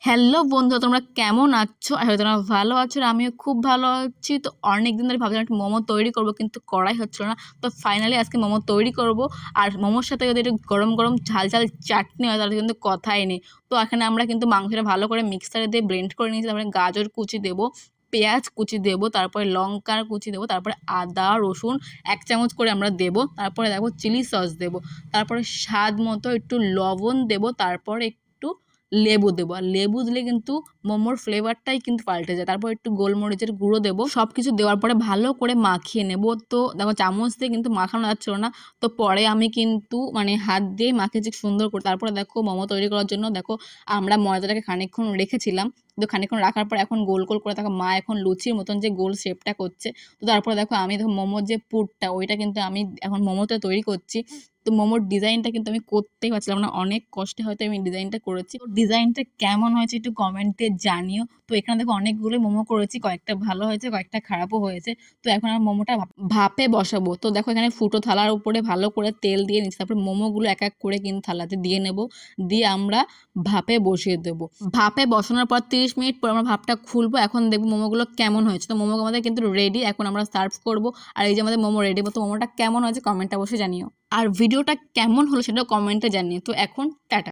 Hello বন্ধু, তোমরা কেমন আছো? আসলে তোমরা ভালো আছো আর আমিও খুব ভালো আছি। তো অনেকদিন ধরে ভাবছিলাম একটা মোমো তৈরি করব, কিন্তু করাই হচ্ছিল না। তো ফাইনালি আজকে মোমো তৈরি করব। আর মোমোর সাথে যদি একটু গরম গরম ঝাল ঝাল চাটনি হয় তাহলে কিন্তু কথাই নেই। তো এখানে আমরা কিন্তু মাংসটা ভালো করে মিক্সারে দিয়ে ব্লেন্ড করে নিয়েছি। তারপরে গাজর কুচি দেবো, পেঁয়াজ কুচি দেবো, তারপরে লঙ্কার কুচি দেবো, তারপরে আদা রসুন 1 চামচ করে আমরা দেবো। তারপরে দেখো চিলি সস দেবো, তারপরে স্বাদ মতো একটু লবণ দেবো, তারপরে একটু লেবু দেবো। আর লেবু দিলে কিন্তু মোমোর ফ্লেভারটাই কিন্তু পাল্টে যায়। তারপর একটু গোলমরিচের গুঁড়ো দেবো। সব কিছু দেওয়ার পরে ভালো করে মাখিয়ে নেব। তো দেখো চামচ দিয়ে কিন্তু মাখানো যাচ্ছিল না। তো পরে আমি কিন্তু হাত দিয়ে মাখিয়েছি সুন্দর করে। তারপরে দেখো মোমো তৈরি করার জন্য দেখো আমরা ময়দাটাকে খানিকক্ষণ রেখেছিলাম। তো খানিকক্ষণ রাখার পর এখন গোল গোল করে দেখো মা এখন লুচির মতন যে গোল শেপটা করছে। তো তারপরে দেখো আমি দেখো মোমোর যে পুরটা ওইটা কিন্তু আমি এখন মোমোতে তৈরি করছি। তো মোমোর ডিজাইনটা কিন্তু আমি করতেই পারছিলাম না, অনেক কষ্টে হয়তো আমি ডিজাইনটা করেছি। তো ডিজাইনটা কেমন হয়েছে একটু কমেন্টে জানিও। তো এখানে দেখো অনেকগুলো মোমো করেছি, কয়েকটা ভালো হয়েছে, কয়েকটা খারাপও হয়েছে। তো এখন আমি মোমোটা ভাপে বসাবো। তো দেখো এখানে ফুটো থালার উপরে ভালো করে তেল দিয়ে নিচ্ছি, তারপর মোমোগুলো এক এক করে কিন্তু থালাতে দিয়ে নেব, দিয়ে আমরা ভাপে বসিয়ে দেবো। ভাপে বসানোর পর 30 মিনিট পর আমরা ভাপটা খুলবো। এখন দেখবো মোমোগুলো কেমন হয়েছে। তো মোমো আমাদের কিন্তু রেডি, এখন আমরা সার্ভ করবো। আর এই যে আমাদের মোমো রেডি। তো মোমোটা কেমন হয়েছে কমেন্টে অবশ্যই জানিও। আর ভিডিওটা কেমন হলো সেটাও কমেন্টে জানিও। তো এখন টাটা।